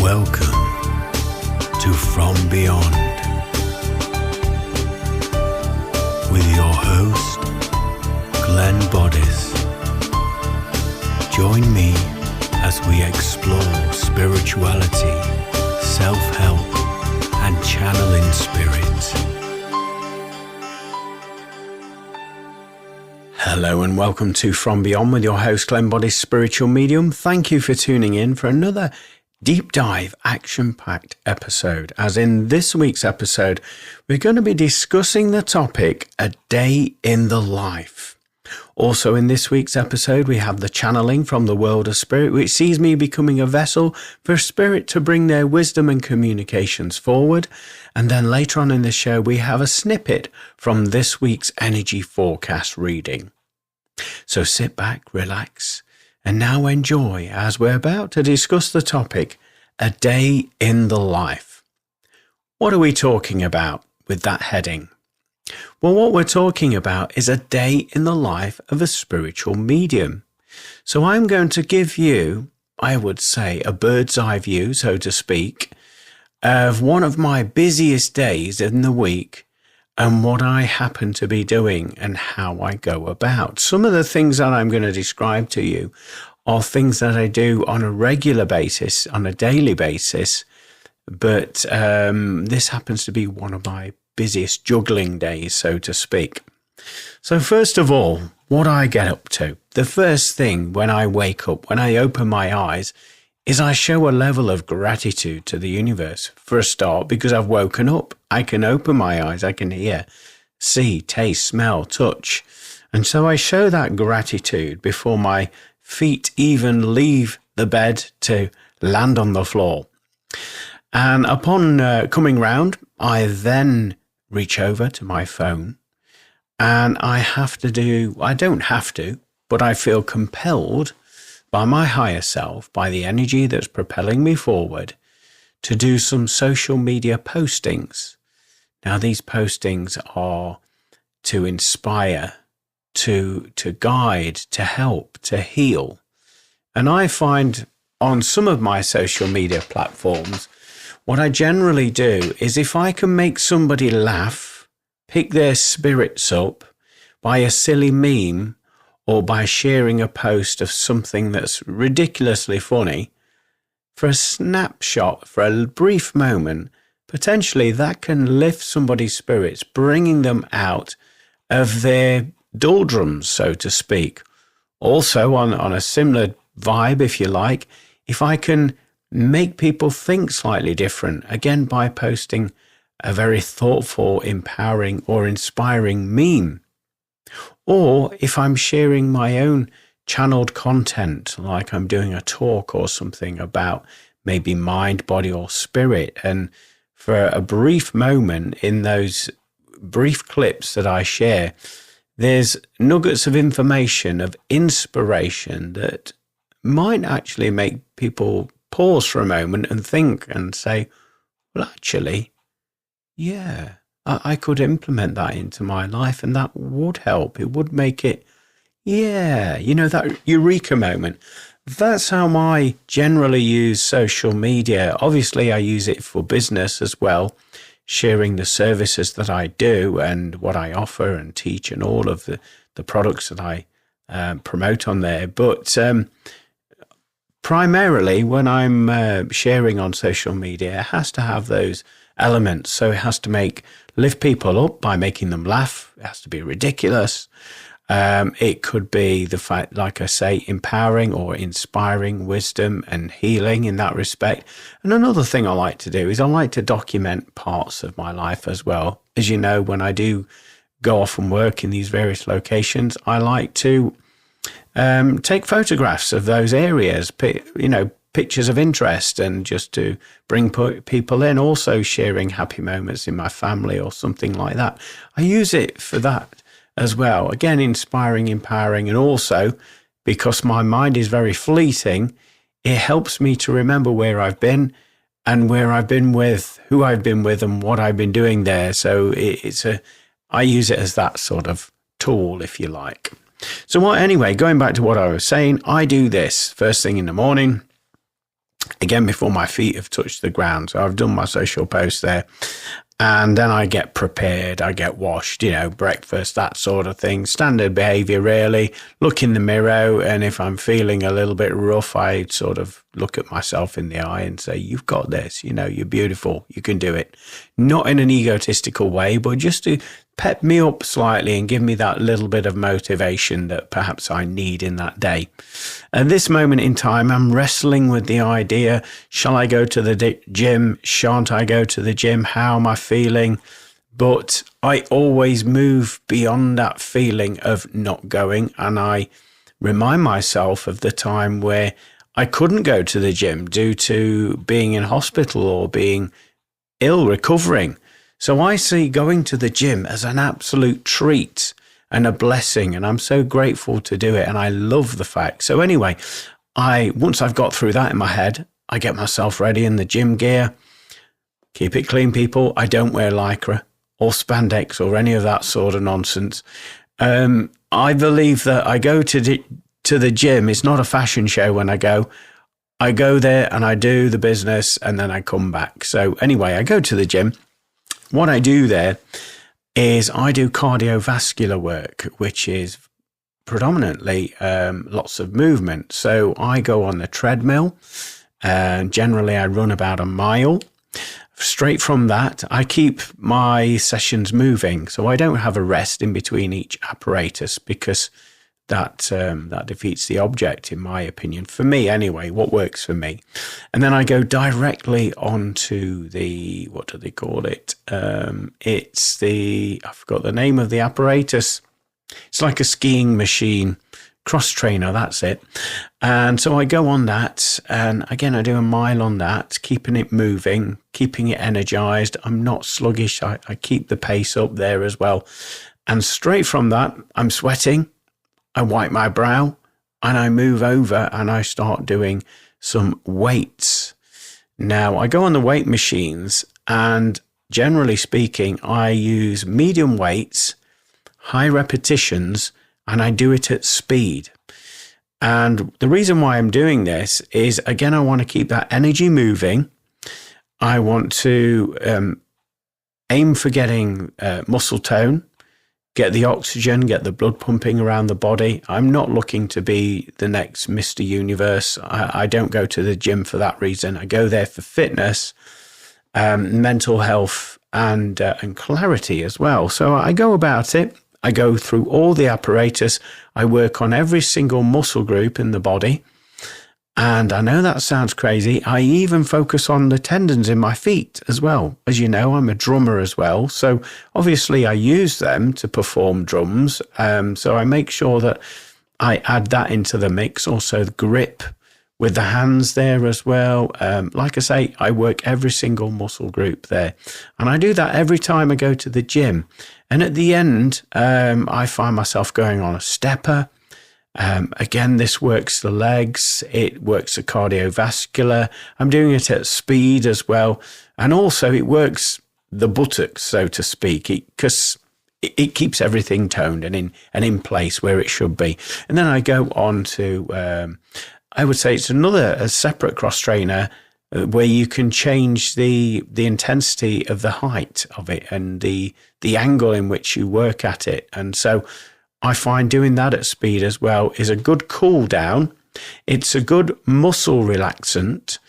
Welcome to From Beyond with your host, Glenn Boddice. Join me as we explore spirituality, self-help, and channeling spirits. Hello and welcome to From Beyond with your host, Glenn Boddice, spiritual medium. Thank you for tuning in for another deep dive, action-packed episode. As in this week's episode, we're going to be discussing the topic, a day in the life. Also in this week's episode, we have the channeling from the world of spirit, which sees me becoming a vessel for spirit to bring their wisdom and communications forward. And then later on in the show, we have a snippet from this week's energy forecast reading. So sit back, relax, and now enjoy as we're about to discuss the topic, a day in the life. What are we talking about with that heading? Well, what we're talking about is a day in the life of a spiritual medium. So I'm going to give you, I would say, a bird's eye view, so to speak, of one of my busiest days in the week and what I happen to be doing and how I go about. Some of the things that I'm going to describe to you are things that I do on a regular basis, on a daily basis, but this happens to be one of my busiest juggling days, so to speak. So first of all, what I get up to, the first thing when I wake up, when I open my eyes, is I show a level of gratitude to the universe for a start, because I've woken up. I can open my eyes, I can hear, see, taste, smell, touch. And so I show that gratitude before my feet even leave the bed to land on the floor. And upon coming round, I then reach over to my phone and I don't have to, but I feel compelled by my higher self, by the energy that's propelling me forward, to do some social media postings. Now, these postings are to inspire, to guide, to help, to heal. And I find on some of my social media platforms, what I generally do is if I can make somebody laugh, pick their spirits up by a silly meme, or by sharing a post of something that's ridiculously funny, for a snapshot, for a brief moment, potentially that can lift somebody's spirits, bringing them out of their doldrums, so to speak. Also, on a similar vibe, if you like, if I can make people think slightly different, again by posting a very thoughtful, empowering, or inspiring meme. Or if I'm sharing my own channeled content, like I'm doing a talk or something about maybe mind, body, or spirit, and for a brief moment in those brief clips that I share, there's nuggets of information, of inspiration that might actually make people pause for a moment and think and say, well, actually, yeah, I could implement that into my life and that would help. It would make it, that eureka moment. That's how I generally use social media. Obviously, I use it for business as well, sharing the services that I do and what I offer and teach and all of the products that I promote on there. But primarily, when I'm sharing on social media, it has to have those elements. So it has to lift people up by making them laugh. It has to be ridiculous. It could be the fact, like I say, empowering or inspiring wisdom and healing in that respect. And another thing I like to do is I like to document parts of my life as well. As you know, when I do go off and work in these various locations, I like to take photographs of those areas, pictures of interest, and just to bring people in, also sharing happy moments in my family or something like that. I use it for that as well. Again, inspiring, empowering, and also because my mind is very fleeting, it helps me to remember where I've been and where I've been with, who I've been with, and what I've been doing there. So I use it as that sort of tool, if you like. So anyway, going back to what I was saying, I do this first thing in the morning. again, before my feet have touched the ground. So I've done my social post there. And then I get prepared, I get washed, breakfast, that sort of thing. Standard behavior, really. Look in the mirror, and if I'm feeling a little bit rough, I sort of look at myself in the eye and say, you've got this, you're beautiful, you can do it. Not in an egotistical way, but just to pep me up slightly and give me that little bit of motivation that perhaps I need in that day. At this moment in time, I'm wrestling with the idea, shall I go to the gym? Shan't I go to the gym? How am I feeling? But I always move beyond that feeling of not going, and I remind myself of the time where I couldn't go to the gym due to being in hospital or being ill, recovering. So I see going to the gym as an absolute treat and a blessing, and I'm so grateful to do it, and I love the fact. So anyway, once I've got through that in my head, I get myself ready in the gym gear. Keep it clean, people. I don't wear Lycra or spandex or any of that sort of nonsense. I believe that I go to the gym. It's not a fashion show when I go. I go there and I do the business and then I come back. So anyway, I go to the gym. What I do there is I do cardiovascular work, which is predominantly lots of movement. So I go on the treadmill, and generally I run about a mile. Straight from that, I keep my sessions moving, so I don't have a rest in between each apparatus, because that defeats the object, in my opinion. For me, anyway, what works for me. And then I go directly onto the, what do they call it? I forgot the name of the apparatus. It's like a skiing machine, cross trainer, that's it. And so I go on that, and again, I do a mile on that, keeping it moving, keeping it energized. I'm not sluggish. I keep the pace up there as well. And straight from that, I'm sweating. I wipe my brow and I move over and I start doing some weights. Now, I go on the weight machines, and generally speaking, I use medium weights, high repetitions, and I do it at speed. And the reason why I'm doing this is, again, I want to keep that energy moving. I want to aim for getting muscle tone, get the oxygen, get the blood pumping around the body. I'm not looking to be the next Mr. Universe. I don't go to the gym for that reason. I go there for fitness, mental health, and clarity as well. So I go about it. I go through all the apparatus. I work on every single muscle group in the body. And I know that sounds crazy. I even focus on the tendons in my feet as well. As you know, I'm a drummer as well. So obviously I use them to perform drums. So I make sure that I add that into the mix. Also the grip with the hands there as well. Like I say, I work every single muscle group there. And I do that every time I go to the gym. And at the end, I find myself going on a stepper. Again, this works the legs, it works the cardiovascular. I'm doing it at speed as well. And also it works the buttocks, so to speak, because it keeps everything toned and in place where it should be. And then I go on to, I would say it's a separate cross trainer where you can change the intensity of the height of it and the angle in which you work at it. And so I find doing that at speed as well is a good cool down. It's a good muscle relaxant,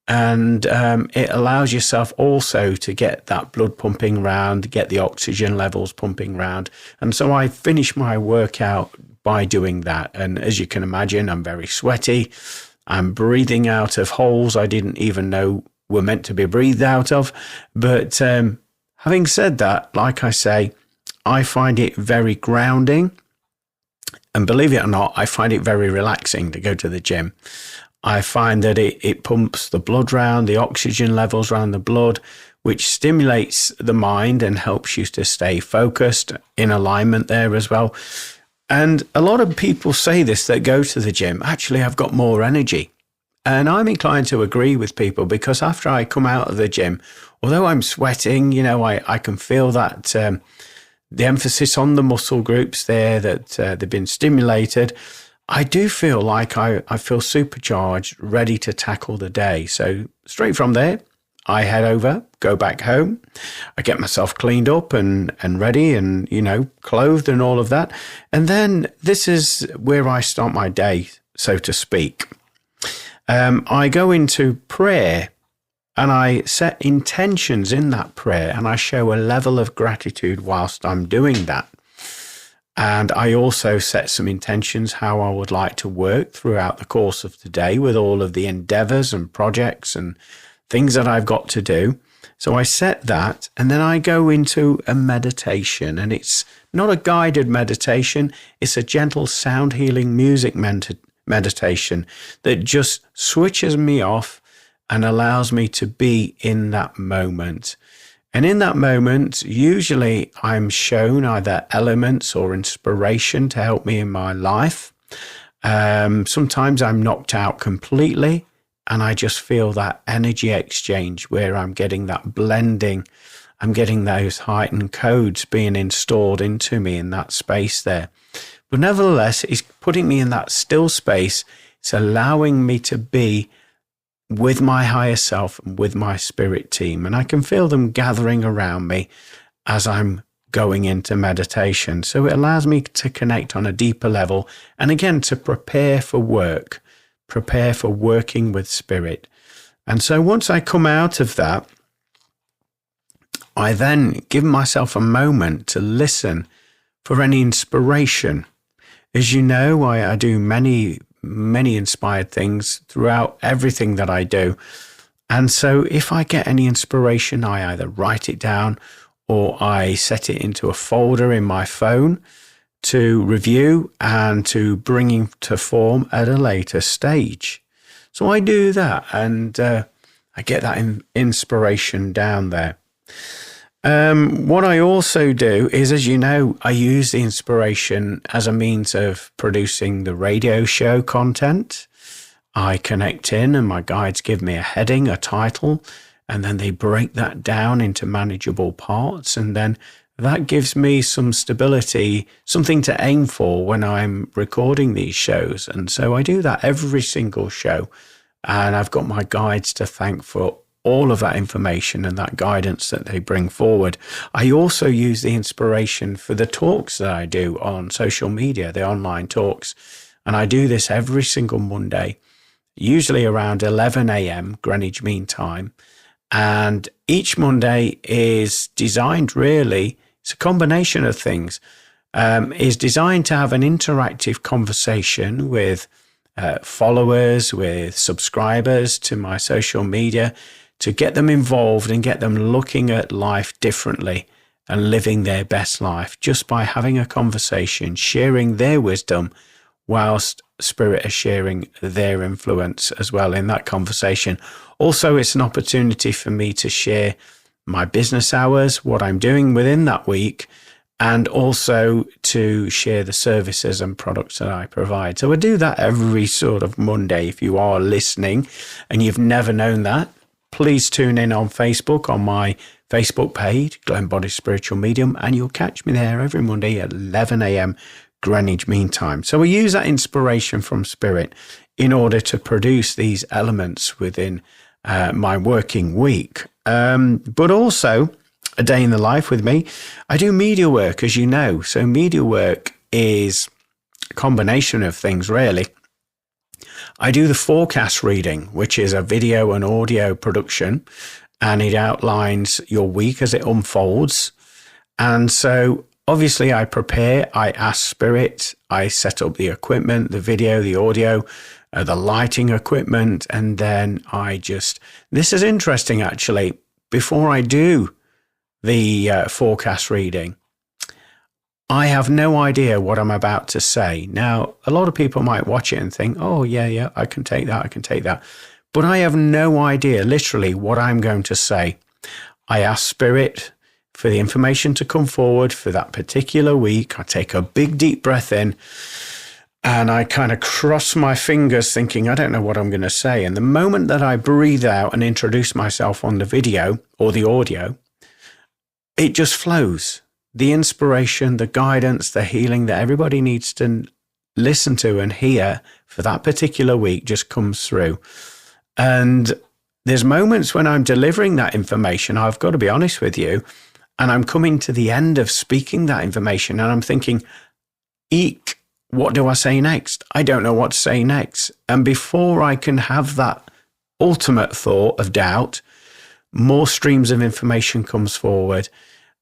and it allows yourself also to get that blood pumping around, get the oxygen levels pumping around. And so I finish my workout by doing that. And as you can imagine, I'm very sweaty. I'm breathing out of holes I didn't even know were meant to be breathed out of. But having said that, like I say, I find it very grounding, and believe it or not, I find it very relaxing to go to the gym. I find that it pumps the blood round, the oxygen levels around the blood, which stimulates the mind and helps you to stay focused, in alignment there as well. And a lot of people say this that go to the gym, actually, I've got more energy. And I'm inclined to agree with people, because after I come out of the gym, although I'm sweating, I can feel that the emphasis on the muscle groups there, that they've been stimulated. I do feel like I feel supercharged, ready to tackle the day. So straight from there, I head over, go back home. I get myself cleaned up and ready and, clothed and all of that. And then this is where I start my day, so to speak. I go into prayer and I set intentions in that prayer and I show a level of gratitude whilst I'm doing that. And I also set some intentions how I would like to work throughout the course of the day with all of the endeavors and projects and things that I've got to do. So I set that and then I go into a meditation, and it's not a guided meditation. It's a gentle sound healing music meditation that just switches me off and allows me to be in that moment. And in that moment, usually I'm shown either elements or inspiration to help me in my life. Sometimes I'm knocked out completely and I just feel that energy exchange where I'm getting that blending. I'm getting those heightened codes being installed into me in that space there. But nevertheless, it's putting me in that still space. It's allowing me to be with my higher self and with my spirit team. And I can feel them gathering around me as I'm going into meditation. So it allows me to connect on a deeper level. And again, to prepare for work, prepare for working with spirit. And so once I come out of that, I then give myself a moment to listen for any inspiration. As you know, I do many inspired things throughout everything that I do. And so if I get any inspiration, I either write it down or I set it into a folder in my phone to review and to bring into form at a later stage. So I do that and I get that inspiration down there. What I also do is, as you know, I use the inspiration as a means of producing the radio show content. I connect in and my guides give me a heading, a title, and then they break that down into manageable parts. And then that gives me some stability, something to aim for when I'm recording these shows. And so I do that every single show. And I've got my guides to thank for all of that information and that guidance that they bring forward. I also use the inspiration for the talks that I do on social media, the online talks. And I do this every single Monday, usually around 11 a.m. Greenwich Mean Time. And each Monday is designed really, it's a combination of things, is designed to have an interactive conversation with followers, with subscribers to my social media, to get them involved and get them looking at life differently and living their best life just by having a conversation, sharing their wisdom whilst Spirit is sharing their influence as well in that conversation. Also, it's an opportunity for me to share my business hours, what I'm doing within that week, and also to share the services and products that I provide. So I do that every sort of Monday. If you are listening and you've never known that, please tune in on Facebook, on my Facebook page, Glenn Boddice Spiritual Medium, and you'll catch me there every Monday at 11 a.m. Greenwich Mean Time. So we use that inspiration from Spirit in order to produce these elements within my working week. But also, a day in the life with me, I do media work, as you know. So media work is a combination of things, really. I do the forecast reading, which is a video and audio production, and it outlines your week as it unfolds. And so obviously I prepare, I ask Spirit, I set up the equipment, the video, the audio, the lighting equipment, and then this is interesting actually, before I do the forecast reading, I have no idea what I'm about to say. Now, a lot of people might watch it and think, oh, yeah, I can take that. But I have no idea, literally, what I'm going to say. I ask Spirit for the information to come forward for that particular week. I take a big, deep breath in and I kind of cross my fingers thinking, I don't know what I'm going to say. And the moment that I breathe out and introduce myself on the video or the audio, it just flows. The inspiration, the guidance, the healing that everybody needs to listen to and hear for that particular week just comes through. And there's moments when I'm delivering that information, I've got to be honest with you, and I'm coming to the end of speaking that information and I'm thinking, eek, what do I say next? I don't know what to say next. And before I can have that ultimate thought of doubt, more streams of information comes forward.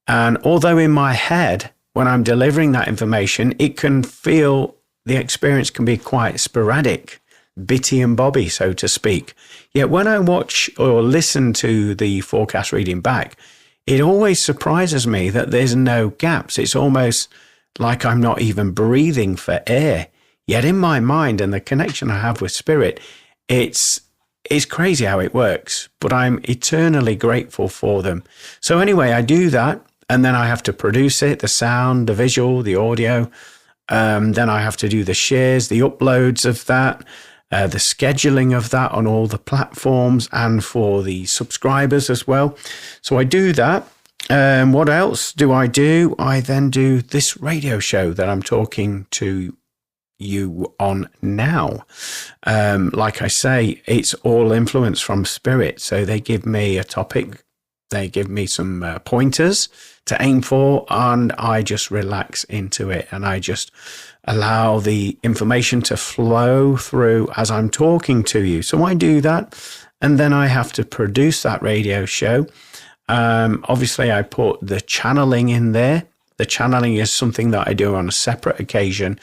And although in my head, when I'm delivering that information, it can feel, the experience can be quite sporadic, bitty and bobby, so to speak. Yet when I watch or listen to the forecast reading back, it always surprises me that there's no gaps. It's almost like I'm not even breathing for air. Yet in my mind and the connection I have with spirit, it's crazy how it works, but I'm eternally grateful for them. So anyway, I do that, and then I have to produce it, the sound, the visual, the audio. Then I have to do the shares, the uploads of that, the scheduling of that on all the platforms and for the subscribers as well. So I do that. What else do? I then do this radio show that I'm talking to you on now. Like I say, it's all influence from spirit. So they give me a topic, they give me some pointers to aim for, and I just relax into it and I just allow the information to flow through as I'm talking to you. So I do that, and then I have to produce that radio show. Obviously I put the channeling in there. The channeling is something that I do on a separate occasion,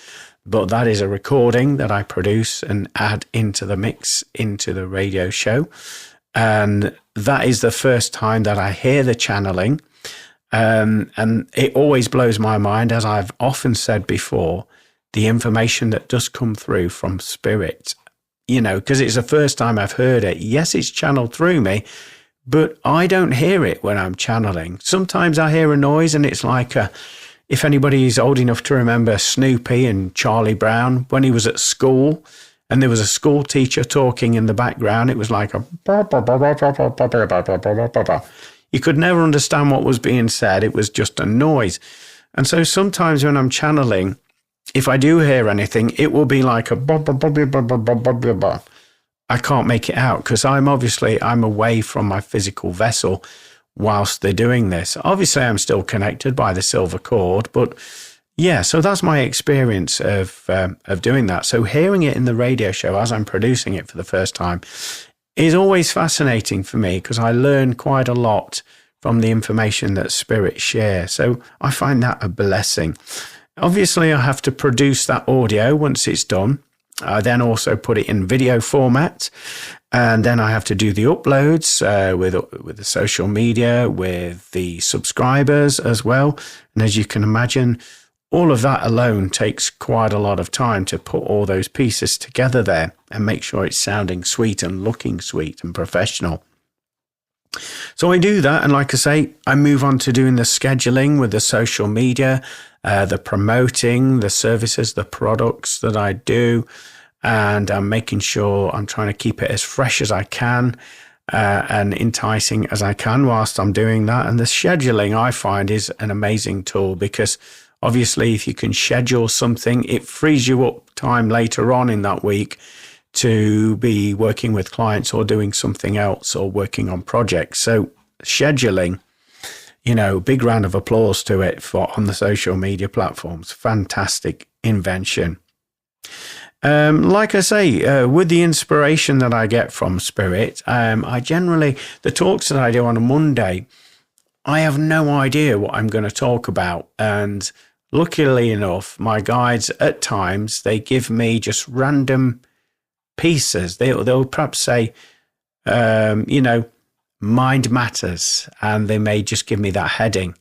but that is a recording that I produce and add into the mix, into the radio show. And that is the first time that I hear the channeling. And it always blows my mind, as I've often said before, the information that does come through from spirit, because it's the first time I've heard it. Yes, it's channeled through me, but I don't hear it when I'm channeling. Sometimes I hear a noise and it's like if anybody is old enough to remember Snoopy and Charlie Brown, when he was at school and there was a school teacher talking in the background, it was like a... You could never understand what was being said. It was just a noise. And so sometimes when I'm channeling, if I do hear anything, it will be like a... I can't make it out because I'm away from my physical vessel whilst they're doing this. Obviously, I'm still connected by the silver cord, but yeah, so that's my experience of doing that. So hearing it in the radio show as I'm producing it for the first time is always fascinating for me because I learn quite a lot from the information that spirit share. So I find that a blessing. Obviously, I have to produce that audio once it's done. I then also put it in video format, and then I have to do the uploads with the social media, with the subscribers as well. And as you can imagine, all of that alone takes quite a lot of time to put all those pieces together there and make sure it's sounding sweet and looking sweet and professional. So I do that, and like I say, I move on to doing the scheduling with the social media, the promoting the services, the products that I do, and I'm making sure I'm trying to keep it as fresh as I can and enticing as I can whilst I'm doing that. And the scheduling, I find, is an amazing tool because obviously if you can schedule something, it frees you up time later on in that week to be working with clients or doing something else or working on projects. So scheduling, big round of applause to it on the social media platforms. Fantastic invention. Like I say, with the inspiration that I get from spirit, I generally, the talks that I do on a Monday, I have no idea what I'm going to talk about. And luckily enough, my guides at times, they give me just random pieces. They'll perhaps say, mind matters, and they may just give me that heading.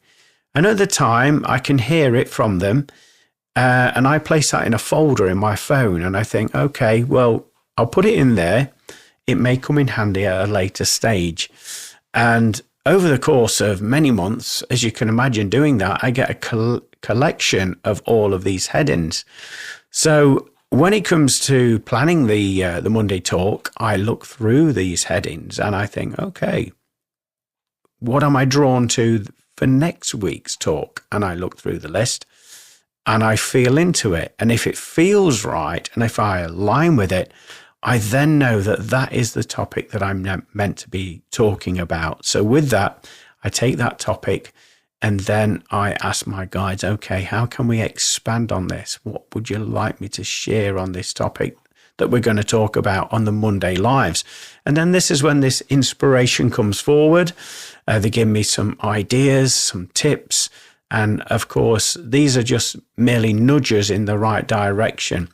And at the time, I can hear it from them, and I place that in a folder in my phone, and I think, okay, well, I'll put it in there. It may come in handy at a later stage. And over the course of many months, as you can imagine doing that, I get a collection of all of these headings. So when it comes to planning the Monday talk, I look through these headings and I think, okay, what am I drawn to for next week's talk? And I look through the list and I feel into it. And if it feels right, and if I align with it, I then know that that is the topic that I'm meant to be talking about. So with that, I take that topic and then I ask my guides, okay, how can we expand on this? What would you like me to share on this topic that we're going to talk about on the Monday Lives? And then this is when this inspiration comes forward. They give me some ideas, some tips. And of course, these are just merely nudges in the right direction.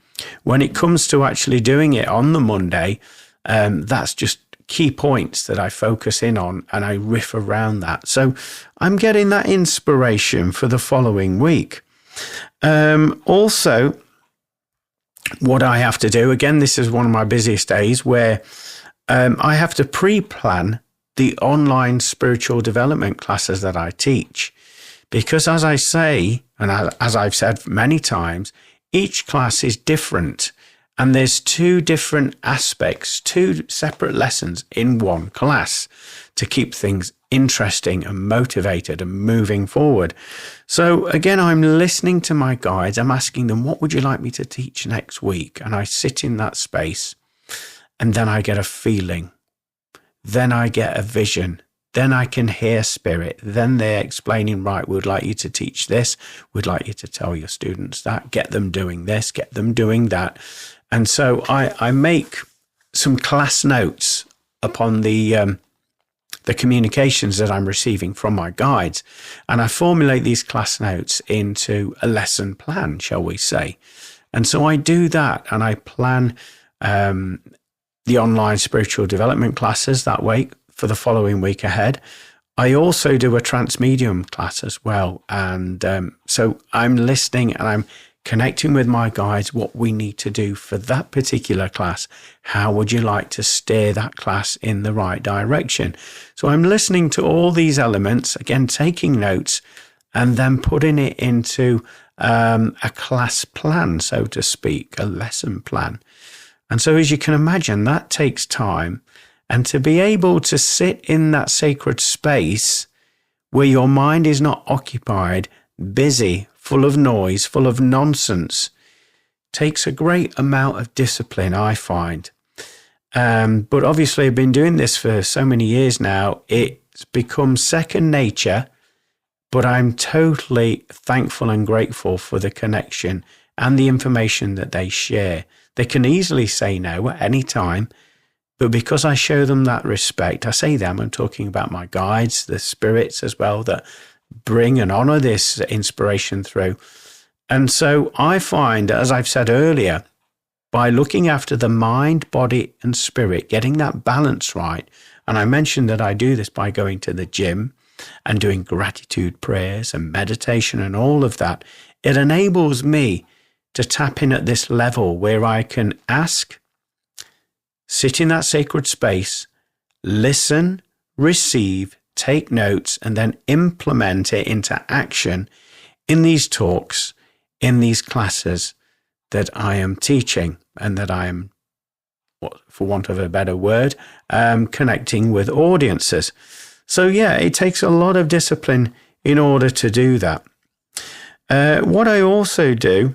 When it comes to actually doing it on the Monday, that's just key points that I focus in on and I riff around that. So I'm getting that inspiration for the following week. Also, what I have to do, again, this is one of my busiest days where I have to pre-plan the online spiritual development classes that I teach. Because as I say, and as I've said many times, each class is different. And there's two different aspects, two separate lessons in one class to keep things interesting and motivated and moving forward. So again, I'm listening to my guides. I'm asking them, what would you like me to teach next week? And I sit in that space and then I get a feeling. Then I get a vision. Then I can hear spirit. Then they're explaining, right, we'd like you to teach this. We'd like you to tell your students that. Get them doing this. Get them doing that. And so I make some class notes upon the communications that I'm receiving from my guides. And I formulate these class notes into a lesson plan, shall we say. And so I do that and I plan the online spiritual development classes that way for the following week ahead. I also do a transmedium class as well. And so I'm listening and I'm connecting with my guides what we need to do for that particular class. How would you like to steer that class in the right direction? So I'm listening to all these elements, again, taking notes and then putting it into a class plan, so to speak, a lesson plan. And so as you can imagine, that takes time. And to be able to sit in that sacred space where your mind is not occupied, busy, full of noise, full of nonsense, takes a great amount of discipline, I find. But obviously I've been doing this for so many years now, it's become second nature, but I'm totally thankful and grateful for the connection and the information that they share. They can easily say no at any time, but because I show them that respect, I say them, I'm talking about my guides, the spirits as well, that bring and honor this inspiration through. And so I find, as I've said earlier, by looking after the mind, body and spirit, getting that balance right. And I mentioned that I do this by going to the gym and doing gratitude prayers and meditation and all of that. It enables me to tap in at this level where I can ask, sit in that sacred space, listen, receive, take notes, and then implement it into action in these talks, in these classes that I am teaching and that I am, for want of a better word, connecting with audiences. So yeah, it takes a lot of discipline in order to do that. What I also do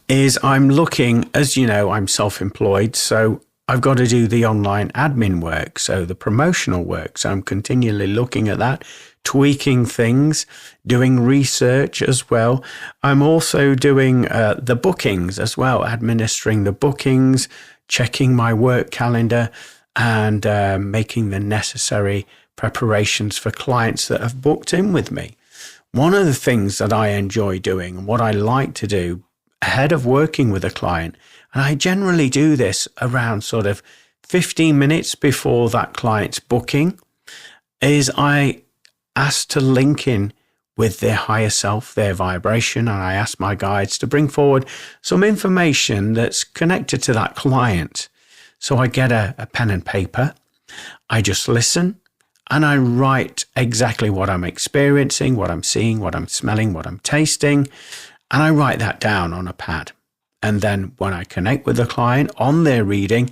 is I'm looking, as you know, I'm self-employed, so I've got to do the online admin work, so the promotional work. So I'm continually looking at that, tweaking things, doing research as well. I'm also doing the bookings as well, administering the bookings, checking my work calendar, and making the necessary preparations for clients that have booked in with me. One of the things that I enjoy doing and what I like to do ahead of working with a client, and I generally do this around sort of 15 minutes before that client's booking, is I ask to link in with their higher self, their vibration, and I ask my guides to bring forward some information that's connected to that client. So I get a pen and paper, I just listen, and I write exactly what I'm experiencing, what I'm seeing, what I'm smelling, what I'm tasting, and I write that down on a pad. And then when I connect with the client on their reading,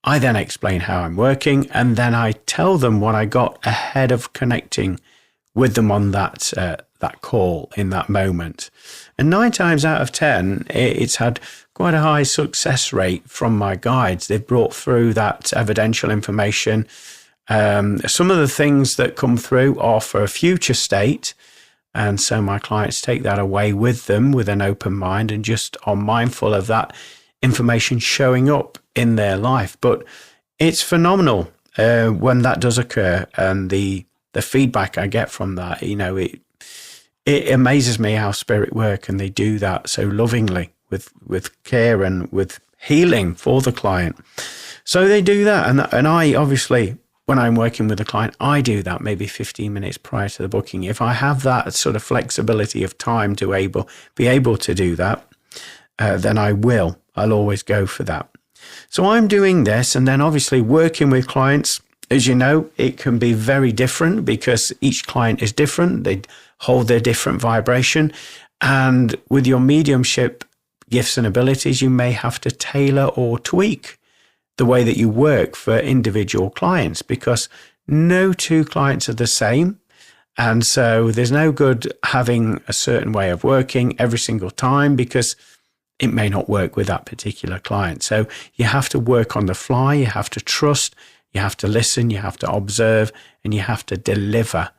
I then explain how I'm working, and then I tell them what I got ahead of connecting with them on that call in that moment. And 9 times out of 10, it's had quite a high success rate from my guides. They've brought through that evidential information. Some of the things that come through are for a future state. And so my clients take that away with them with an open mind and just are mindful of that information showing up in their life. But it's phenomenal when that does occur, and the feedback I get from that, it amazes me how spirit work, and they do that so lovingly with care and with healing for the client. So they do that, and I obviously, when I'm working with a client, I do that maybe 15 minutes prior to the booking. If I have that sort of flexibility of time to be able to do that, then I'll always go for that. So I'm doing this, and then obviously working with clients, as you know, it can be very different because each client is different. They hold their different vibration. And with your mediumship gifts and abilities, you may have to tailor or tweak the way that you work for individual clients, because no 2 clients are the same. And so there's no good having a certain way of working every single time, because it may not work with that particular client. So you have to work on the fly, you have to trust, you have to listen, you have to observe, and you have to deliver.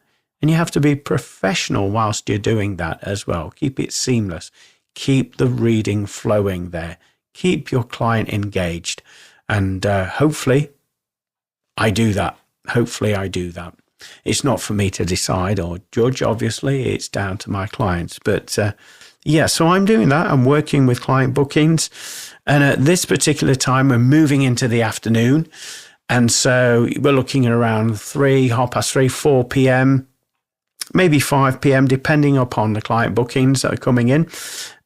And you have to be professional whilst you're doing that as well. Keep it seamless. Keep the reading flowing there. Keep your client engaged. And hopefully I do that. It's not for me to decide or judge, obviously. It's down to my clients. But so I'm doing that. I'm working with client bookings. And at this particular time, we're moving into the afternoon. And so we're looking at around 3:30, 4 p.m., maybe 5 p.m., depending upon the client bookings that are coming in.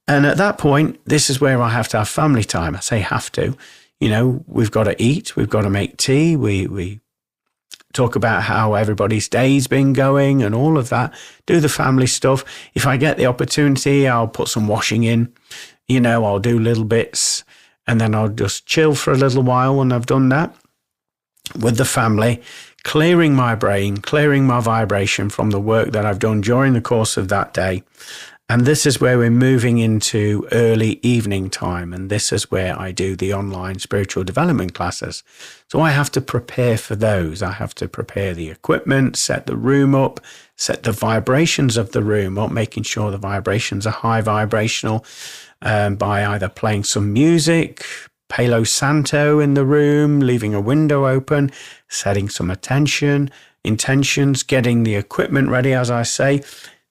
And at that point, this is where I have to have family time. I say have to. We've got to eat, we've got to make tea, we talk about how everybody's day's been going and all of that, do the family stuff. If I get the opportunity, I'll put some washing in, I'll do little bits, and then I'll just chill for a little while when I've done that with the family, clearing my brain, clearing my vibration from the work that I've done during the course of that day. And this is where we're moving into early evening time. And this is where I do the online spiritual development classes. So I have to prepare for those. I have to prepare the equipment, set the room up, set the vibrations of the room up, making sure the vibrations are high vibrational by either playing some music, Palo Santo in the room, leaving a window open, setting some intentions, getting the equipment ready, as I say.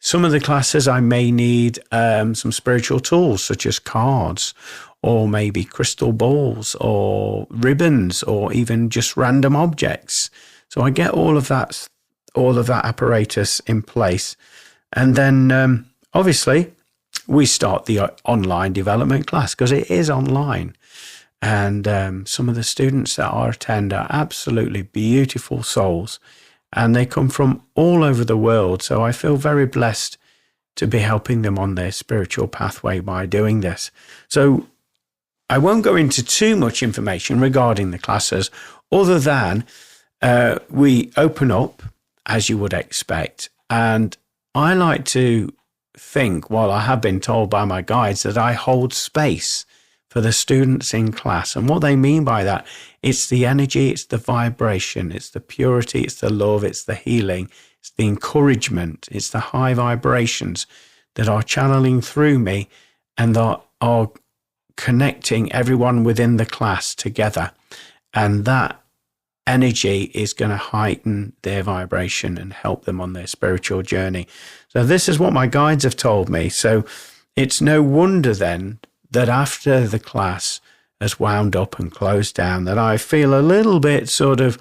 Some of the classes I may need some spiritual tools such as cards, or maybe crystal balls or ribbons, or even just random objects. So I get all of that apparatus in place. And then obviously we start the online development class, because it is online. And some of the students that I attend are absolutely beautiful souls. And they come from all over the world. So I feel very blessed to be helping them on their spiritual pathway by doing this. So I won't go into too much information regarding the classes, other than we open up, as you would expect. And I like to think, well, I have been told by my guides that I hold space for the students in class. And what they mean by that, it's the energy, it's the vibration, it's the purity, it's the love, it's the healing, it's the encouragement, it's the high vibrations that are channeling through me and that are connecting everyone within the class together. And that energy is going to heighten their vibration and help them on their spiritual journey. So this is what my guides have told me. So it's no wonder then that after the class has wound up and closed down, that I feel a little bit sort of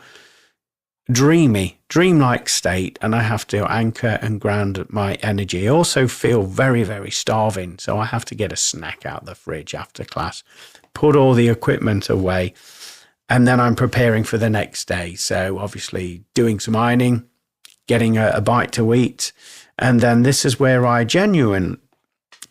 dreamlike state, and I have to anchor and ground my energy. I also feel very, very starving, so I have to get a snack out of the fridge after class, put all the equipment away, and then I'm preparing for the next day. So obviously doing some ironing, getting a bite to eat, and then this is where I genuinely,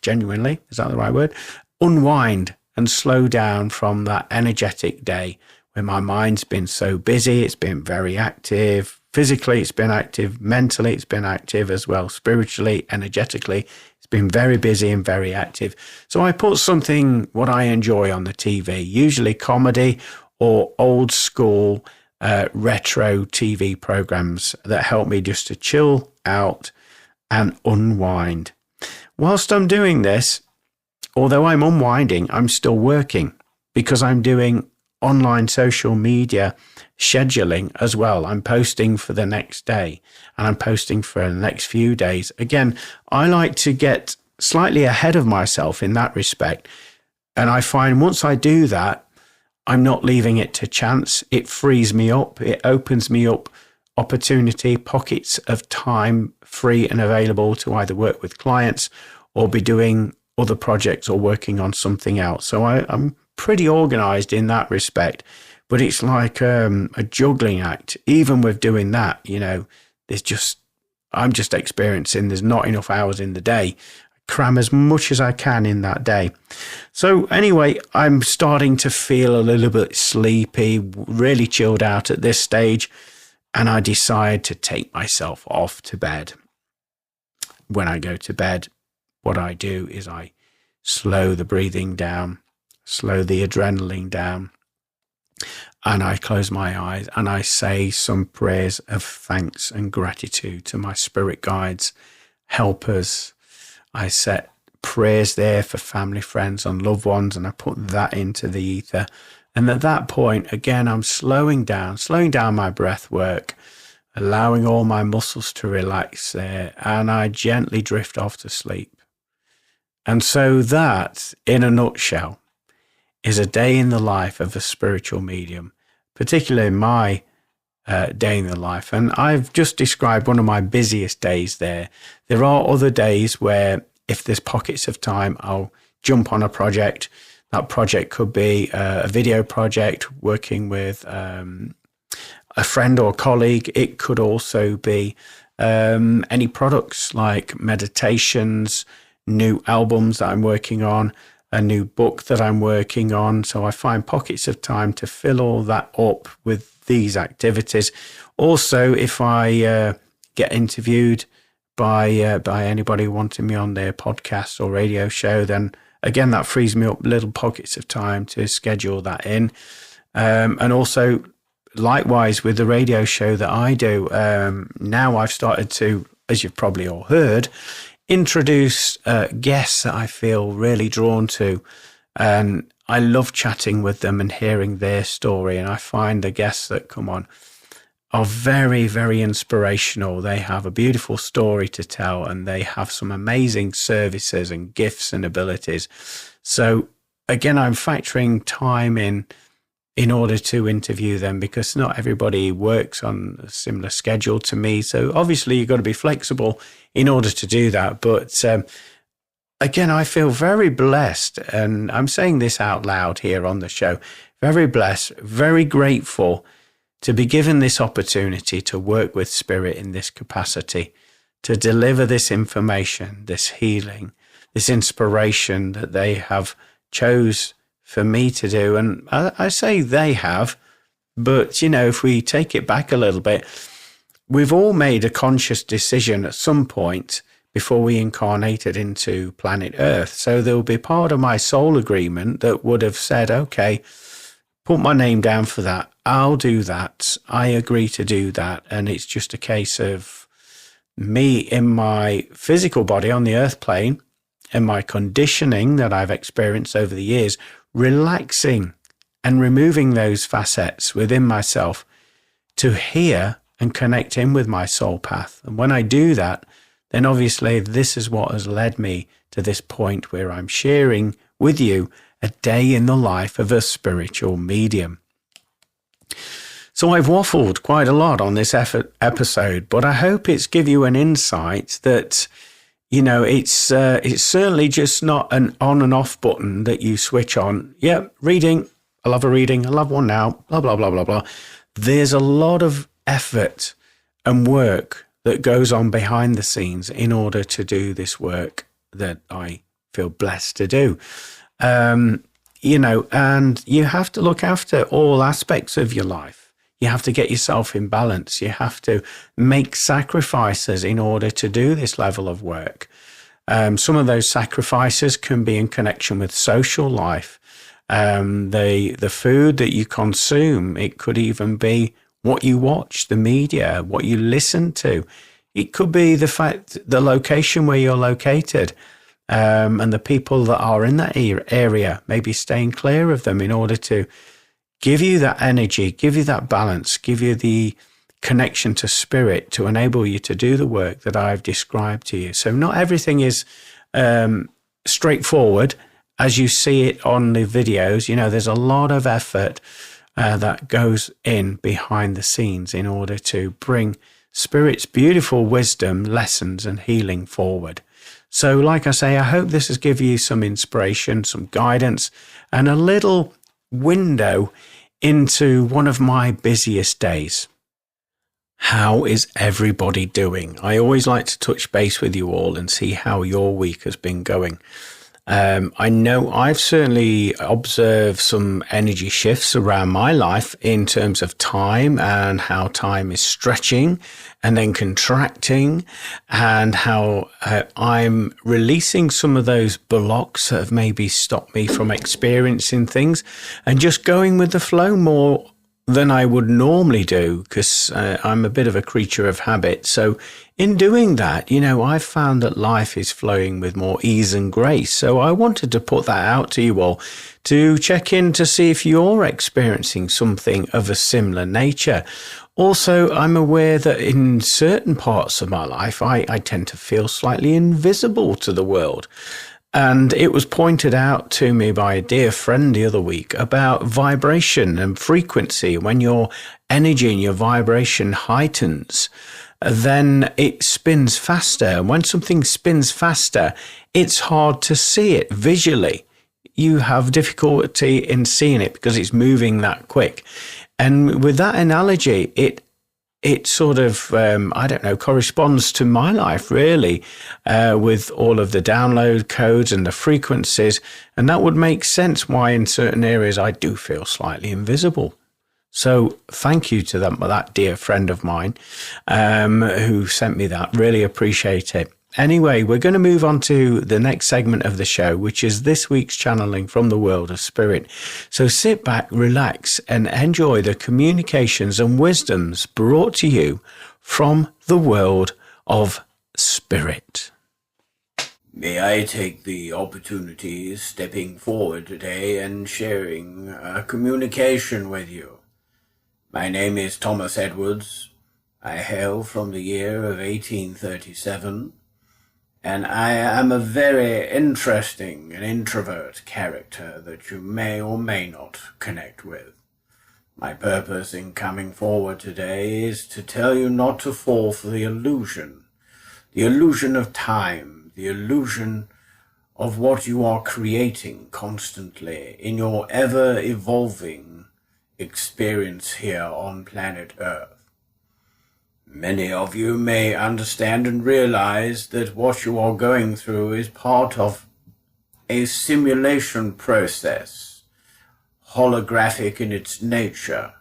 is that the right word? Unwind and slow down from that energetic day where my mind's been so busy. It's been very active, physically, it's been active. Mentally, it's been active as well. Spiritually, energetically, it's been very busy and very active. So I put something what I enjoy on the TV, usually comedy or old school retro TV programs that help me just to chill out and unwind. Whilst I'm doing this, although I'm unwinding, I'm still working because I'm doing online social media scheduling as well. I'm posting for the next day and I'm posting for the next few days. Again, I like to get slightly ahead of myself in that respect. And I find once I do that, I'm not leaving it to chance. It frees me up. It opens me up opportunity, pockets of time free and available to either work with clients or be doing other projects or working on something else. So I'm pretty organized in that respect, but it's like a juggling act. Even with doing that, I'm just experiencing there's not enough hours in the day. Cram as much as I can in that day. So anyway, I'm starting to feel a little bit sleepy, really chilled out at this stage, and I decide to take myself off to bed. When I go to bed, what I do is I slow the breathing down, slow the adrenaline down, and I close my eyes and I say some prayers of thanks and gratitude to my spirit guides, helpers. I set prayers there for family, friends, and loved ones, and I put that into the ether. And at that point, again, I'm slowing down my breath work, allowing all my muscles to relax there, and I gently drift off to sleep. And so that, in a nutshell, is a day in the life of a spiritual medium, particularly my day in the life. And I've just described one of my busiest days there. There are other days where if there's pockets of time, I'll jump on a project. That project could be a video project working with a friend or colleague. It could also be any products like meditations, new albums that I'm working on, a new book that I'm working on. So I find pockets of time to fill all that up with these activities. Also, if I get interviewed by anybody wanting me on their podcast or radio show, then again, that frees me up little pockets of time to schedule that in. And also, likewise, with the radio show that I do, now I've started to, as you've probably all heard, introduce guests that I feel really drawn to. And I love chatting with them and hearing their story. And I find the guests that come on are very, very inspirational. They have a beautiful story to tell and they have some amazing services and gifts and abilities. So again, I'm factoring time in order to interview them because not everybody works on a similar schedule to me. So obviously you've got to be flexible in order to do that. But again, I feel very blessed, and I'm saying this out loud here on the show, very blessed, very grateful to be given this opportunity to work with Spirit in this capacity, to deliver this information, this healing, this inspiration that they have chose for me to do. And I say they have, but, if we take it back a little bit, we've all made a conscious decision at some point before we incarnated into planet Earth. So there will be part of my soul agreement that would have said, okay, put my name down for that. I'll do that. I agree to do that. And it's just a case of me in my physical body on the earth plane and my conditioning that I've experienced over the years, relaxing and removing those facets within myself to hear and connect in with my soul path. And when I do that, then obviously this is what has led me to this point where I'm sharing with you a day in the life of a spiritual medium. So I've waffled quite a lot on this episode, but I hope it's give you an insight that, it's certainly just not an on and off button that you switch on. Yeah, reading. I love a reading. I love one now. Blah, blah, blah, blah, blah. There's a lot of effort and work that goes on behind the scenes in order to do this work that I feel blessed to do. And you have to look after all aspects of your life. You have to get yourself in balance. You have to make sacrifices in order to do this level of work. Some of those sacrifices can be in connection with social life, the food that you consume. It could even be what you watch, the media, what you listen to. It could be the location where you're located, and the people that are in that area, maybe staying clear of them in order to give you that energy, give you that balance, give you the connection to spirit to enable you to do the work that I've described to you. So not everything is straightforward as you see it on the videos. There's a lot of effort that goes in behind the scenes in order to bring Spirit's beautiful wisdom, lessons, and healing forward. So like I say, I hope this has given you some inspiration, some guidance, and a little window into one of my busiest days. How is everybody doing? I always like to touch base with you all and see how your week has been going. I know I've certainly observed some energy shifts around my life in terms of time and how time is stretching and then contracting, and how I'm releasing some of those blocks that have maybe stopped me from experiencing things and just going with the flow more than I would normally do, because I'm a bit of a creature of habit. So in doing that, I've found that life is flowing with more ease and grace. So I wanted to put that out to you all to check in to see if you're experiencing something of a similar nature. Also, I'm aware that in certain parts of my life, I tend to feel slightly invisible to the world. And it was pointed out to me by a dear friend the other week about vibration and frequency. When your energy and your vibration heightens, then it spins faster. And when something spins faster, it's hard to see it visually. You have difficulty in seeing it because it's moving that quick. And with that analogy, it sort of, corresponds to my life, really, with all of the download codes and the frequencies. And that would make sense why in certain areas I do feel slightly invisible. So thank you to that dear friend of mine who sent me that. Really appreciate it. Anyway, we're going to move on to the next segment of the show, which is this week's channeling from the world of spirit. So sit back, relax, and enjoy the communications and wisdoms brought to you from the world of spirit. May I take the opportunity stepping forward today and sharing a communication with you. My name is Thomas Edwards. I hail from the year of 1837. And I am a very interesting and introvert character that you may or may not connect with. My purpose in coming forward today is to tell you not to fall for the illusion of time, the illusion of what you are creating constantly in your ever-evolving experience here on planet Earth. Many of you may understand and realize that what you are going through is part of a simulation process, holographic in its nature,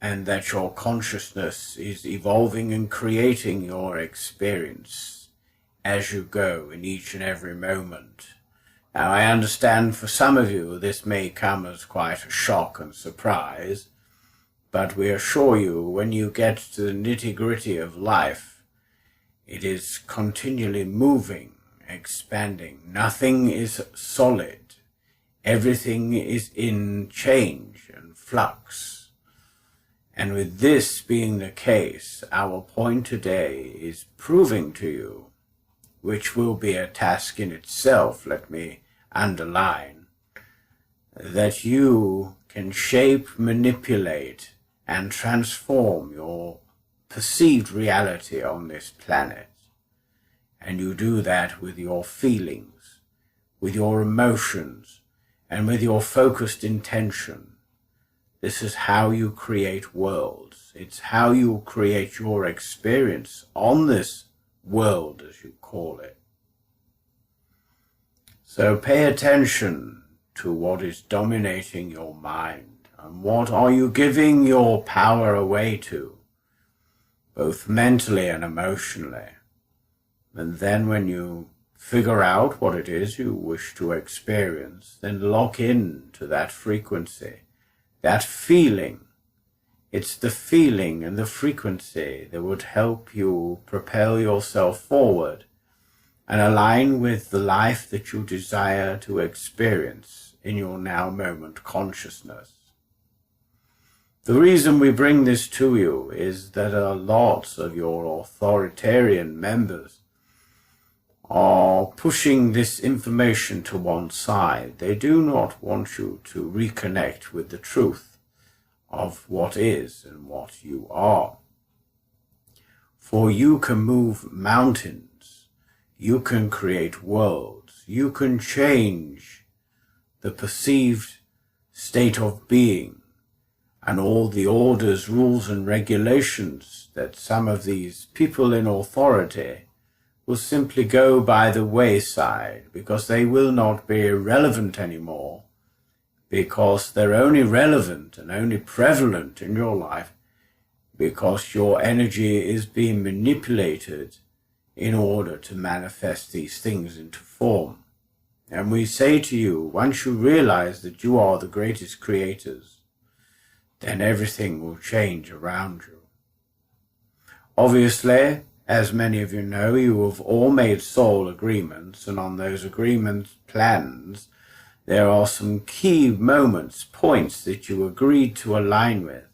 and that your consciousness is evolving and creating your experience as you go in each and every moment. Now, I understand for some of you this may come as quite a shock and surprise, but we assure you, when you get to the nitty-gritty of life, it is continually moving, expanding. Nothing is solid. Everything is in change and flux. And with this being the case, our point today is proving to you, which will be a task in itself, let me underline, that you can shape, manipulate, and transform your perceived reality on this planet. And you do that with your feelings, with your emotions, and with your focused intention. This is how you create worlds. It's how you create your experience on this world, as you call it. So pay attention to what is dominating your mind. And what are you giving your power away to, both mentally and emotionally? And then when you figure out what it is you wish to experience, then lock in to that frequency, that feeling. It's the feeling and the frequency that would help you propel yourself forward and align with the life that you desire to experience in your now moment consciousness. The reason we bring this to you is that a lot of your authoritarian members are pushing this information to one side. They do not want you to reconnect with the truth of what is and what you are. For you can move mountains, you can create worlds, you can change the perceived state of being and all the orders, rules and regulations that some of these people in authority will simply go by the wayside because they will not be relevant anymore, because they're only relevant and only prevalent in your life because your energy is being manipulated in order to manifest these things into form. And we say to you, once you realize that you are the greatest creators, then everything will change around you. Obviously, as many of you know, you have all made soul agreements, and on those agreement plans, there are some key moments, points that you agreed to align with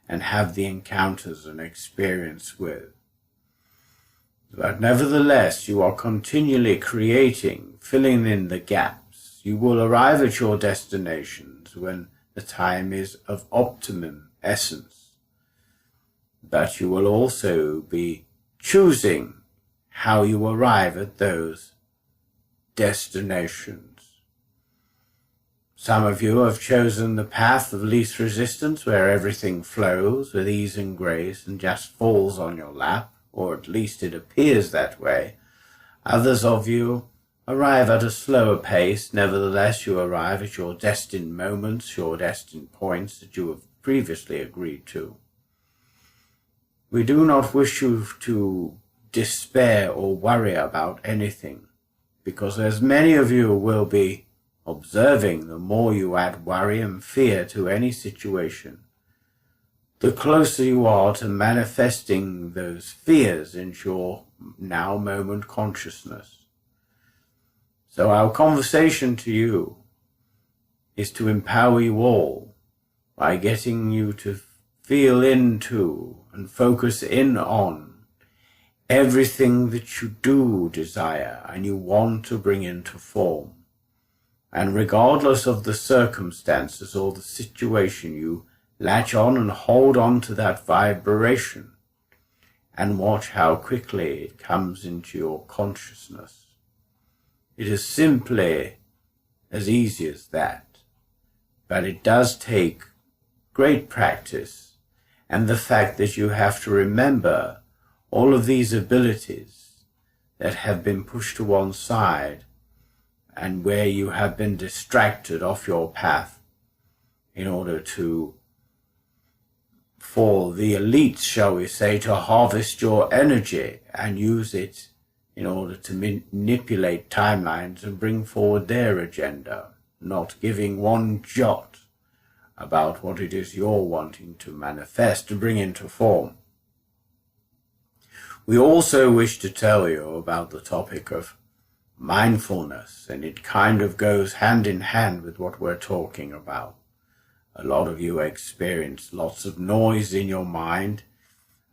and have the encounters and experience with. But nevertheless, you are continually creating, filling in the gaps. You will arrive at your destinations when the time is of optimum essence. But you will also be choosing how you arrive at those destinations. Some of you have chosen the path of least resistance, where everything flows with ease and grace and just falls on your lap, or at least it appears that way. Others of you arrive at a slower pace. Nevertheless, you arrive at your destined moments, your destined points that you have previously agreed to. We do not wish you to despair or worry about anything, because as many of you will be observing, the more you add worry and fear to any situation, the closer you are to manifesting those fears into your now moment consciousness. So our conversation to you is to empower you all by getting you to feel into and focus in on everything that you do desire and you want to bring into form. And regardless of the circumstances or the situation, you latch on and hold on to that vibration and watch how quickly it comes into your consciousness. It is simply as easy as that, but it does take great practice and the fact that you have to remember all of these abilities that have been pushed to one side and where you have been distracted off your path in order for the elites, shall we say, to harvest your energy and use it in order to manipulate timelines and bring forward their agenda, not giving one jot about what it is you're wanting to manifest, to bring into form. We also wish to tell you about the topic of mindfulness, and it kind of goes hand in hand with what we're talking about. A lot of you experience lots of noise in your mind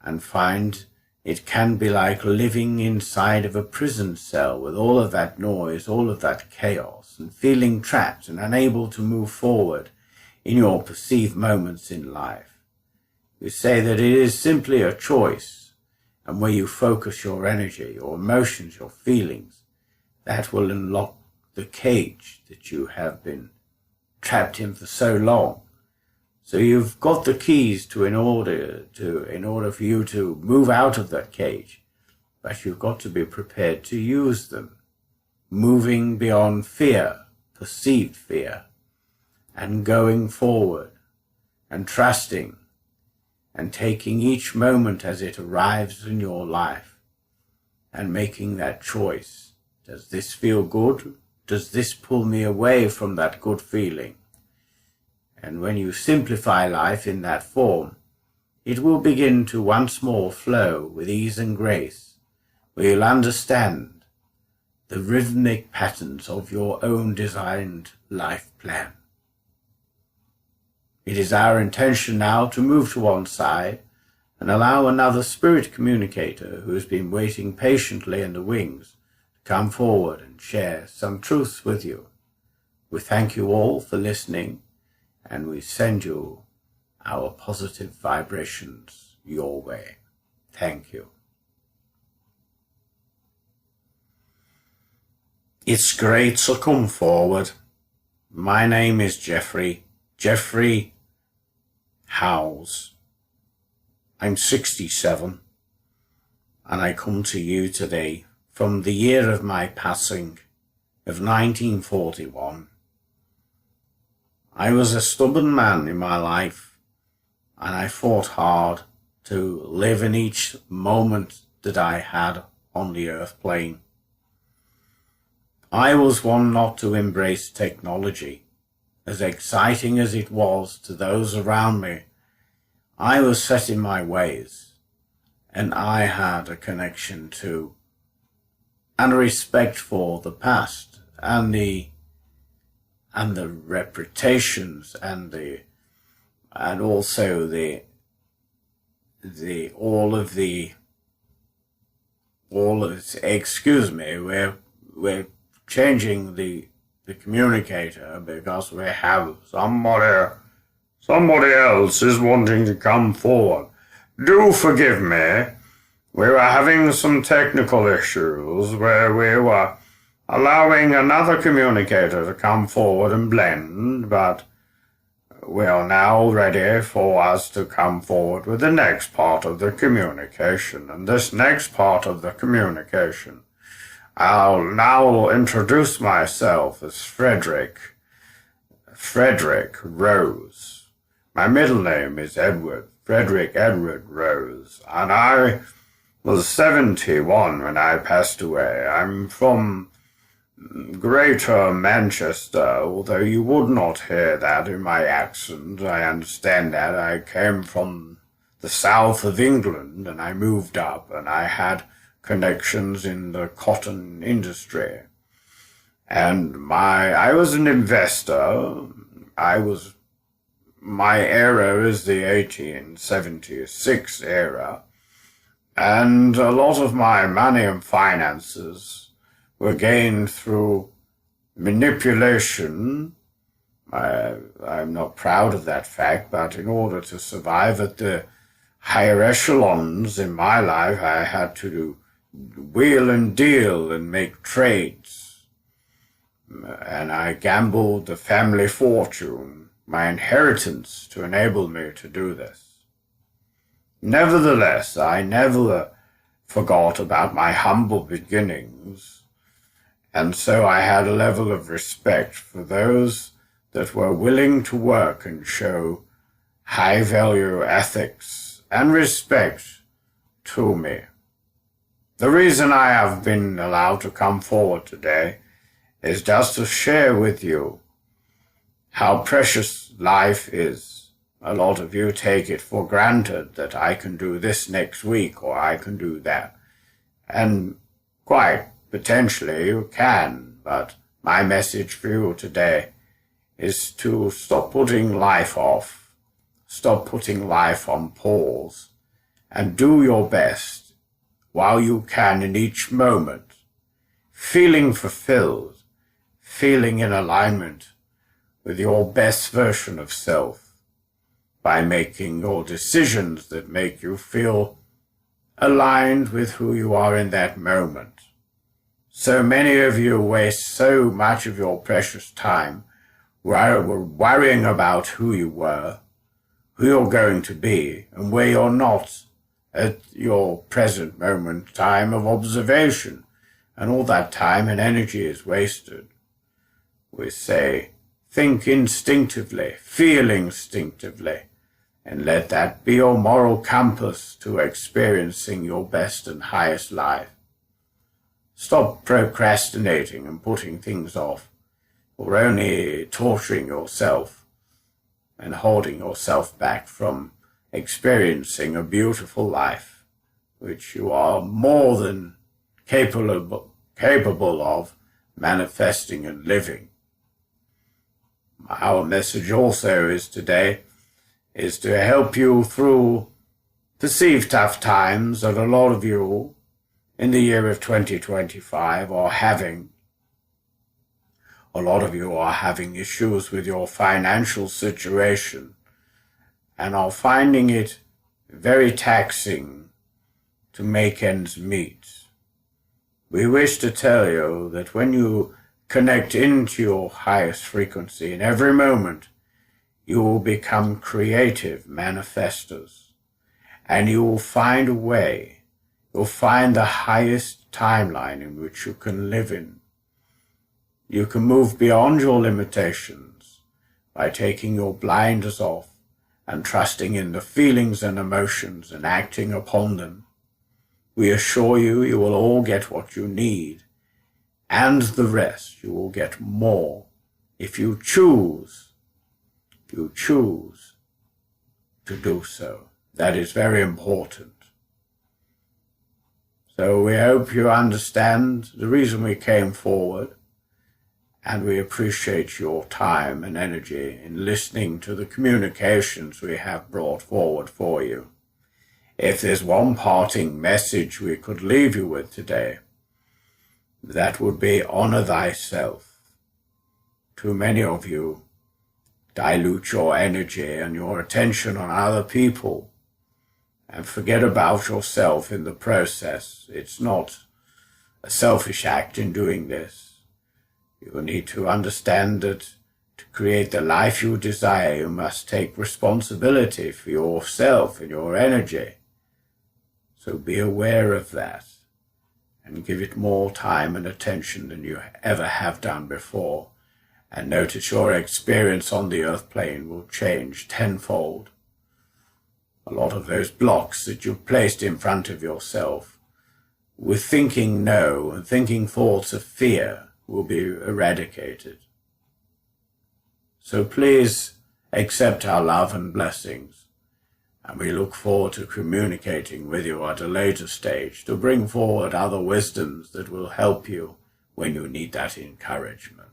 and find it can be like living inside of a prison cell with all of that noise, all of that chaos, and feeling trapped and unable to move forward in your perceived moments in life. We say that it is simply a choice, and where you focus your energy, your emotions, your feelings, that will unlock the cage that you have been trapped in for so long. So you've got the keys in order for you to move out of that cage, but you've got to be prepared to use them, moving beyond fear, perceived fear, and going forward and trusting and taking each moment as it arrives in your life and making that choice. Does this feel good? Does this pull me away from that good feeling? And when you simplify life in that form, it will begin to once more flow with ease and grace, where you'll understand the rhythmic patterns of your own designed life plan. It is our intention now to move to one side and allow another spirit communicator who has been waiting patiently in the wings to come forward and share some truths with you. We thank you all for listening, and we send you our positive vibrations your way. Thank you. It's great to come forward. My name is Jeffrey Howes. I'm 67, and I come to you today from the year of my passing of 1941. I was a stubborn man in my life, and I fought hard to live in each moment that I had on the earth plane. I was one not to embrace technology, as exciting as it was to those around me. I was set in my ways, and I had a connection to and a respect for the past and the reputations and also excuse me, we're changing the communicator because we have somebody else is wanting to come forward. Do forgive me. We were having some technical issues where we were allowing another communicator to come forward and blend, but we are now ready for us to come forward with the next part of the communication. And this next part of the communication, I'll now introduce myself as Frederick Rose. My middle name is Frederick Edward Rose, and I was 71 when I passed away. I'm from Greater Manchester, although you would not hear that in my accent. I understand that. I came from the south of England, and I moved up, and I had connections in the cotton industry. And I was an investor. My era is the 1876 era, and a lot of my money and finances were gained through manipulation. I'm not proud of that fact, but in order to survive at the higher echelons in my life, I had to wheel and deal and make trades. And I gambled the family fortune, my inheritance, to enable me to do this. Nevertheless, I never forgot about my humble beginnings, and so I had a level of respect for those that were willing to work and show high-value ethics and respect to me. The reason I have been allowed to come forward today is just to share with you how precious life is. A lot of you take it for granted that I can do this next week or I can do that. And quite potentially you can, but my message for you today is to stop putting life off, stop putting life on pause, and do your best while you can in each moment, feeling fulfilled, feeling in alignment with your best version of self, by making your decisions that make you feel aligned with who you are in that moment. So many of you waste so much of your precious time worrying about who you were, who you're going to be, and where you're not at your present moment time of observation, and all that time and energy is wasted. We say, think instinctively, feel instinctively, and let that be your moral compass to experiencing your best and highest life. Stop procrastinating and putting things off, or only torturing yourself and holding yourself back from experiencing a beautiful life, which you are more than capable of manifesting and living. Our message also is today is to help you through perceived tough times that a lot of you in the year of 2025 are having. A lot of you are having issues with your financial situation and are finding it very taxing to make ends meet. We wish to tell you that when you connect into your highest frequency in every moment, you will become creative manifestors, and you will find a way. You'll find the highest timeline in which you can live in. You can move beyond your limitations by taking your blinders off and trusting in the feelings and emotions and acting upon them. We assure you, you will all get what you need, and the rest you will get more if you choose to do so. That is very important. So we hope you understand the reason we came forward, and we appreciate your time and energy in listening to the communications we have brought forward for you. If there's one parting message we could leave you with today, that would be honor thyself. Too many of you dilute your energy and your attention on other people and forget about yourself in the process. It's not a selfish act in doing this. You need to understand that to create the life you desire, you must take responsibility for yourself and your energy. So be aware of that and give it more time and attention than you ever have done before. And notice your experience on the earth plane will change tenfold. A lot of those blocks that you've placed in front of yourself with thinking no and thinking thoughts of fear will be eradicated. So please accept our love and blessings, and we look forward to communicating with you at a later stage to bring forward other wisdoms that will help you when you need that encouragement.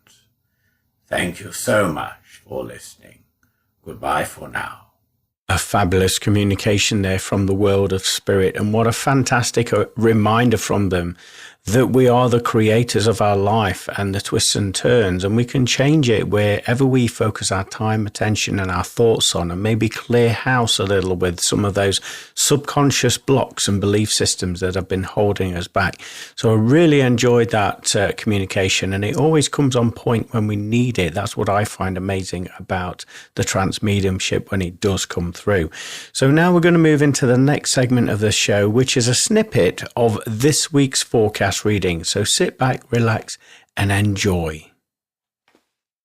Thank you so much for listening. Goodbye for now. A fabulous communication there from the world of spirit, and what a fantastic reminder from them that we are the creators of our life and the twists and turns, and we can change it wherever we focus our time, attention and our thoughts on, and maybe clear house a little with some of those subconscious blocks and belief systems that have been holding us back. So I really enjoyed that communication, and it always comes on point when we need it. That's what I find amazing about the trance mediumship when it does come through. So now we're going to move into the next segment of the show, which is a snippet of this week's forecast reading. So sit back, relax and enjoy.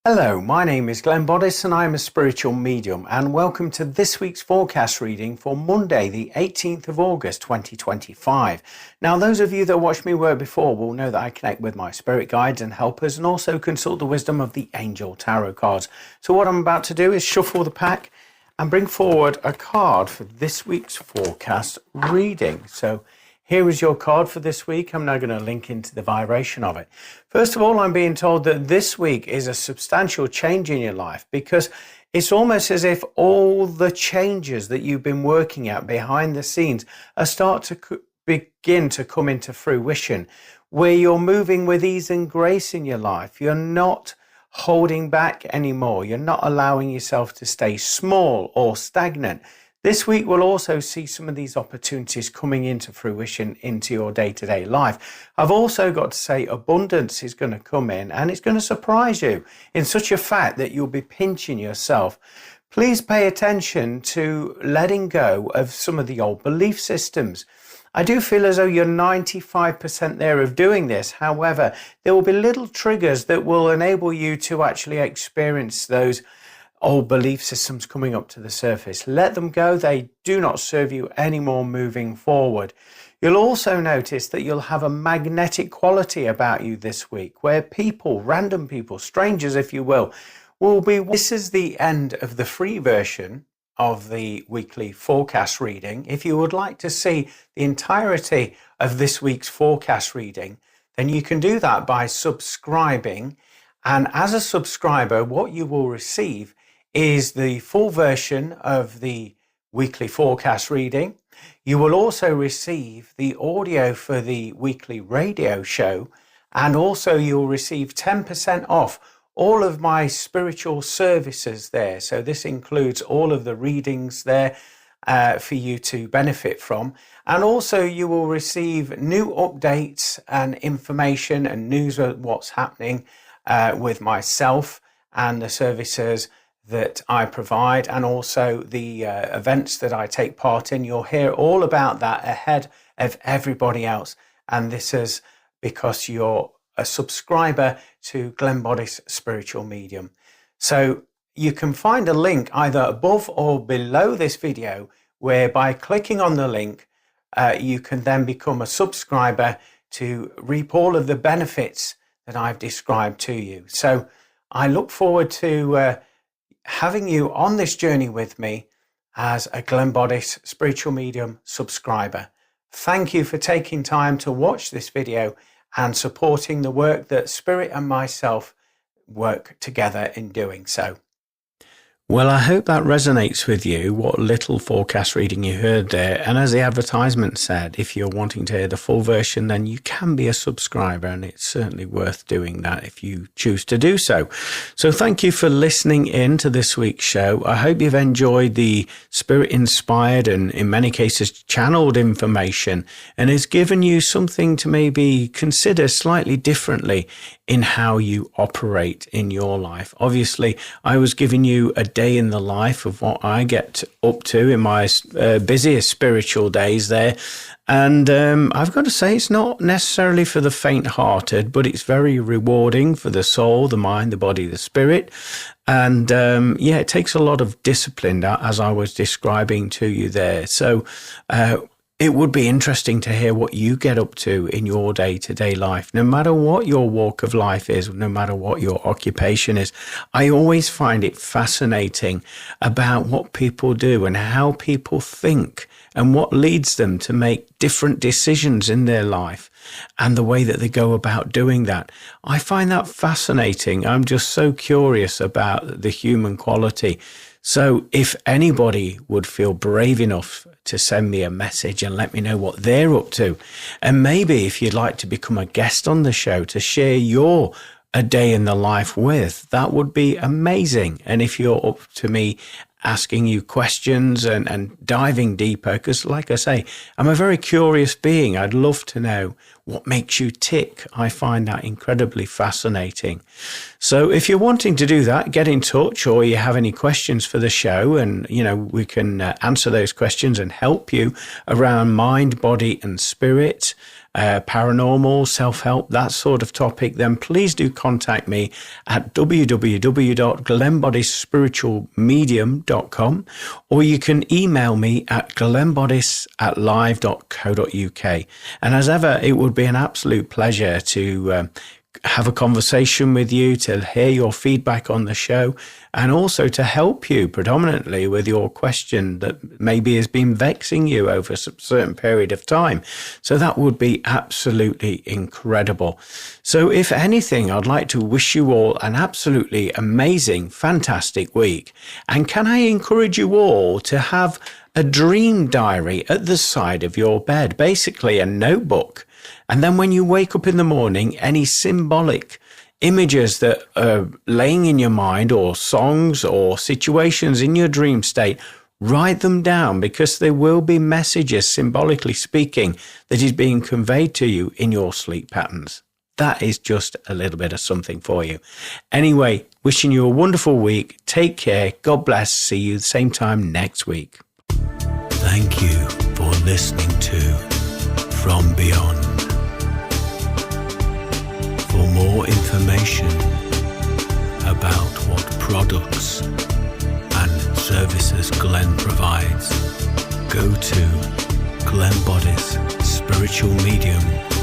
Hello, my name is Glenn Boddice and I'm a spiritual medium, and welcome to this week's forecast reading for Monday the 18th of August 2025. Now, those of you that watched me work before will know that I connect with my spirit guides and helpers and also consult the wisdom of the angel tarot cards. So what I'm about to do is shuffle the pack and bring forward a card for this week's forecast reading. So here is your card for this week. I'm now going to link into the vibration of it. First of all, I'm being told that this week is a substantial change in your life, because it's almost as if all the changes that you've been working at behind the scenes are starting to begin to come into fruition, where you're moving with ease and grace in your life. You're not holding back anymore. You're not allowing yourself to stay small or stagnant. This week will also see some of these opportunities coming into fruition into your day-to-day life. I've also got to say abundance is going to come in, and it's going to surprise you in such a fact that you'll be pinching yourself. Please pay attention to letting go of some of the old belief systems. I do feel as though you're 95% there of doing this. However, there will be little triggers that will enable you to actually experience those old belief systems coming up to the surface. Let them go. They do not serve you anymore moving forward. You'll also notice that you'll have a magnetic quality about you this week, where people, random people, strangers if you will be. This is the end of the free version of the weekly forecast reading. If you would like to see the entirety of this week's forecast reading, then you can do that by subscribing. And as a subscriber, what you will receive is the full version of the weekly forecast reading. You will also receive the audio for the weekly radio show, and also you'll receive 10% off all of my spiritual services there. So this includes all of the readings there for you to benefit from. And also you will receive new updates and information and news of what's happening with myself and the services that I provide, and also the events that I take part in. You'll hear all about that ahead of everybody else. And this is because you're a subscriber to Glenn Boddice Spiritual Medium. So you can find a link either above or below this video, where by clicking on the link, you can then become a subscriber to reap all of the benefits that I've described to you. So I look forward to having you on this journey with me as a Glenn Boddice Spiritual Medium subscriber. Thank you for taking time to watch this video and supporting the work that Spirit and myself work together in doing so. Well, I hope that resonates with you, what little forecast reading you heard there. And as the advertisement said, if you're wanting to hear the full version, then you can be a subscriber, and it's certainly worth doing that if you choose to do so. So thank you for listening in to this week's show. I hope you've enjoyed the Spirit-inspired and in many cases channeled information, and has given you something to maybe consider slightly differently in how you operate in your life. Obviously, I was giving you a day in the life of what I get up to in my busiest spiritual days there. And I've got to say, it's not necessarily for the faint-hearted, but it's very rewarding for the soul, the mind, the body, the spirit. And it takes a lot of discipline, as I was describing to you there. So it would be interesting to hear what you get up to in your day-to-day life, no matter what your walk of life is, no matter what your occupation is. I always find it fascinating about what people do and how people think and what leads them to make different decisions in their life and the way that they go about doing that. I find that fascinating. I'm just so curious about the human quality. So if anybody would feel brave enough to send me a message and let me know what they're up to, and maybe if you'd like to become a guest on the show to share your a day in the life with, that would be amazing. And if you're up to me asking you questions and diving deeper, because like I say, I'm a very curious being. I'd love to know what makes you tick. I find that incredibly fascinating. So if you're wanting to do that, get in touch, or you have any questions for the show, and we can answer those questions and help you around mind, body and spirit, paranormal, self-help, that sort of topic, then please do contact me at www.glennboddicespiritualmedium.com, or you can email me at glennboddice@live.co.uk. And as ever, it would be an absolute pleasure to have a conversation with you, to hear your feedback on the show, and also to help you predominantly with your question that maybe has been vexing you over a certain period of time. So that would be absolutely incredible. So if anything, I'd like to wish you all an absolutely amazing, fantastic week. And can I encourage you all to have a dream diary at the side of your bed, basically a notebook. And then when you wake up in the morning, any symbolic images that are laying in your mind, or songs or situations in your dream state, write them down, because there will be messages, symbolically speaking, that is being conveyed to you in your sleep patterns. That is just a little bit of something for you. Anyway, wishing you a wonderful week. Take care. God bless. See you the same time next week. Thank you for listening to From Beyond. For more information about what products, services Glenn provides, go to Glenn Boddice Spiritual Medium